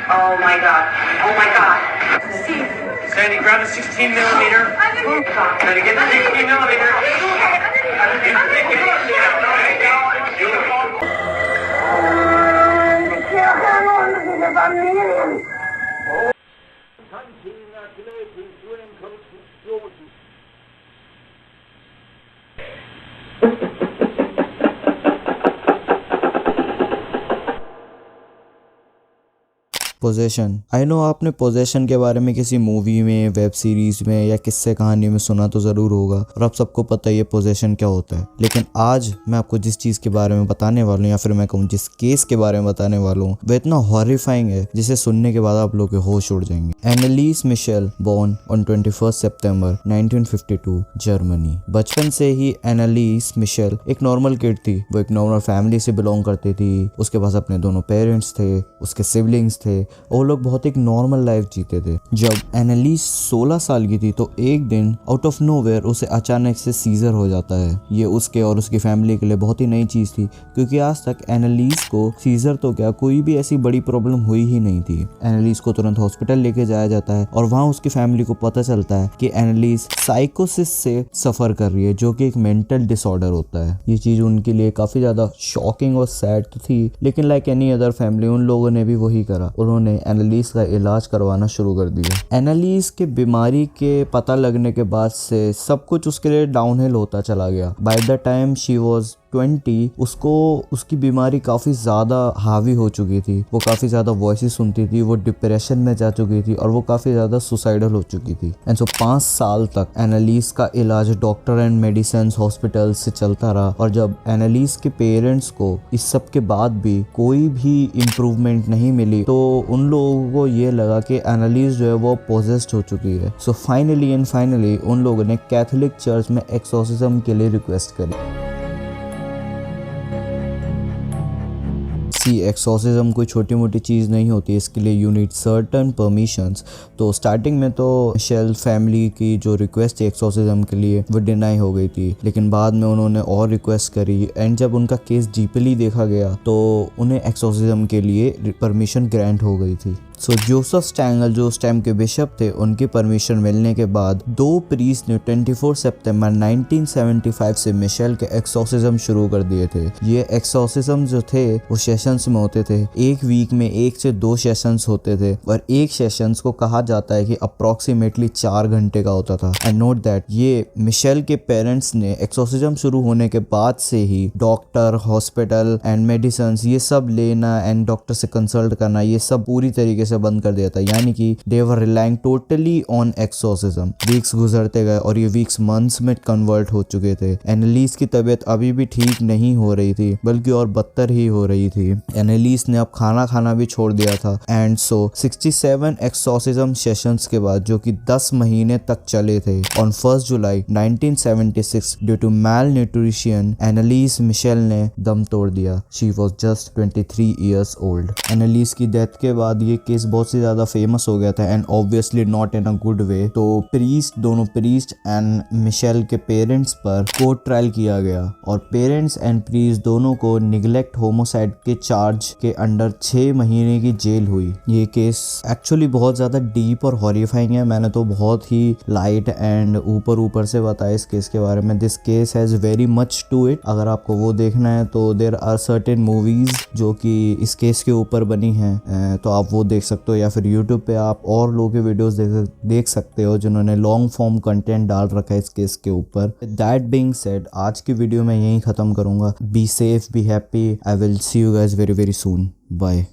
Oh my God. Oh my God. Steve. Sandy, grab the 16 millimeter. Sandy, get the 16 millimeter. Possession. I know आपने possession के बारे में किसी movie में, web series में या किस्से कहानी में सुना तो ज़रूर होगा और आप सबको पता है ये पोजेशन क्या होता है। लेकिन आज मैं आपको जिस चीज़ के बारे में बताने वाला हूँ, या फिर मैं कहूँ जिस केस के बारे में बताने वाला हूँ, वह इतना हॉरिफाइंग है जिसे सुनने के बाद आप लोग के होश उड़ जाएंगे। एनालिस मिशेल, बोर्न ऑन 21 सितंबर 1952, जर्मनी। बचपन से ही एनालिस मिशेल एक नॉर्मल किड थी। वो एक नॉर्मल फैमिली से बिलोंग करती थी। उसके पास अपने दोनों पेरेंट्स थे, उसके सिबलिंग्स थे, वो लोग बहुत एक नॉर्मल लाइफ जीते थे। जब एनालिस 16 साल की थी तो एक दिन आउट ऑफ नोवेयर उसे अचानक से सीजर हो जाता है। ये उसके और उसकी फैमिली के लिए बहुत ही नई चीज थी, क्योंकि आज तक एनालिस को सीजर तो क्या, कोई भी ऐसी बड़ी प्रॉब्लम हुई ही नहीं थी। एनालिस को तुरंत हॉस्पिटल लेके जाया जाता है और वहाँ उसकी फैमिली को पता चलता है कि एनालिस साइकोसिस से सफर कर रही है, जो कि एक मेंटल डिसऑर्डर होता है। ये चीज उनके लिए काफी ज्यादा शॉकिंग और सैड तो थी, लेकिन लाइक एनी अदर फैमिली उन लोगों ने भी वही करा। उन्होंने एनालिस का इलाज करवाना शुरू कर दिया। एनालिस के बीमारी के पता लगने के बाद से सब कुछ उसके लिए डाउनहिल होता चला गया। By the time she was 20, उसको उसकी बीमारी काफ़ी ज़्यादा हावी हो चुकी थी। वो काफ़ी ज़्यादा वॉइसेस सुनती थी, वो डिप्रेशन में जा चुकी थी और वो काफ़ी ज़्यादा सुसाइडल हो चुकी थी। एंड सो 5 साल तक एनालिस का इलाज डॉक्टर एंड मेडिसिन हॉस्पिटल से चलता रहा। और जब एनालिस के पेरेंट्स को इस सब के बाद भी कोई भी इम्प्रूवमेंट नहीं मिली तो उन लोगों को ये लगा कि एनालिस जो है वो पोजेस्ड हो चुकी है। सो फाइनली उन लोगों ने कैथोलिक चर्च में एक्सोर्सिज्म के लिए रिक्वेस्ट करी। एक्सोर्सिज्म कोई छोटी मोटी चीज़ नहीं होती, इसके लिए यू नीड सर्टन परमिशंस। तो स्टार्टिंग में तो मिशेल फैमिली की जो रिक्वेस्ट थी एक्सोर्सिज्म के लिए वो डिनाई हो गई थी, लेकिन बाद में उन्होंने और रिक्वेस्ट करी एंड जब उनका केस डीपली देखा गया तो उन्हें एक्सोर्सिज्म के लिए परमिशन ग्रांट हो गई थी। सो जोसेफ स्टैंगल जो उस टाइम के बिशप थे, उनकी परमिशन मिलने के बाद 2 प्रीस्ट ने 24 सितंबर 1975 से मिशेल के एक्सोर्सिज्म शुरू कर दिए थे। ये एक्सोर्सिज्म जो थे वो सेशंस में होते थे। एक वीक में 1 से 2 सेशंस होते थे और एक सेशंस को कहा जाता है कि अप्रोक्सीमेटली 4 घंटे का होता था। एंड नोट दैट ये मिशेल के पेरेंट्स ने एक्सोर्सिज्म शुरू होने के बाद से ही डॉक्टर, हॉस्पिटल एंड मेडिसिन ये सब लेना एंड डॉक्टर से कंसल्ट करना ये सब पूरी तरीके से बंद कर दिया था। यानी कि they were relying totally on exorcism. Weeks गुजरते गए और ये वीक्स मंथ्स में कन्वर्ट हो चुके थे। एनालिस की तबीयत अभी भी ठीक नहीं हो रही थी, बल्कि और बदतर ही हो रही थी। एनालिस ने अब खाना खाना भी छोड़ दिया था। एंड सो 67 एक्सोर्सिज्म सेशंस के बाद, जो कि 10 महीने तक चले थे, on 1 July 1976 due to malnutrition Anneliese Michel ने दम तोड़ दिया। She was just 23 years old. Anneliese की डेथ के बाद ये केस बहुत ही ज्यादा फेमस हो गया था and obviously not in a good way. तो दोनों प्रीस्ट एंड मिशेल के पेरेंट्स पर कोर्ट ट्रायल किया गया और पेरेंट्स एंड प्रीस्ट दोनों को निगलेक्ट होमोसाइड के चार्ज के अंडर 6 महीने की जेल हुई। ये केस एक्चुअली बहुत ज्यादा डीप और हॉरिफाइंग है। मैंने तो बहुत ही लाइट एंड ऊपर से बताया इस केस के बारे में। This case has very much to it. अगर आपको वो देखना है तो देयर आर सर्टेन मूवीज जो कि इस केस के ऊपर बनी हैं, तो आप वो देख सकते हो, या फिर यूट्यूब पे आप और लोगों के वीडियोस देख सकते हो जिन्होंने लॉन्ग फॉर्म कंटेंट डाल रखा है इस केस के ऊपर। दैट बीइंग सेड, आज की वीडियो मैं यहीं खत्म करूंगा। Be safe, be happy. I will see you guys very very soon. Bye.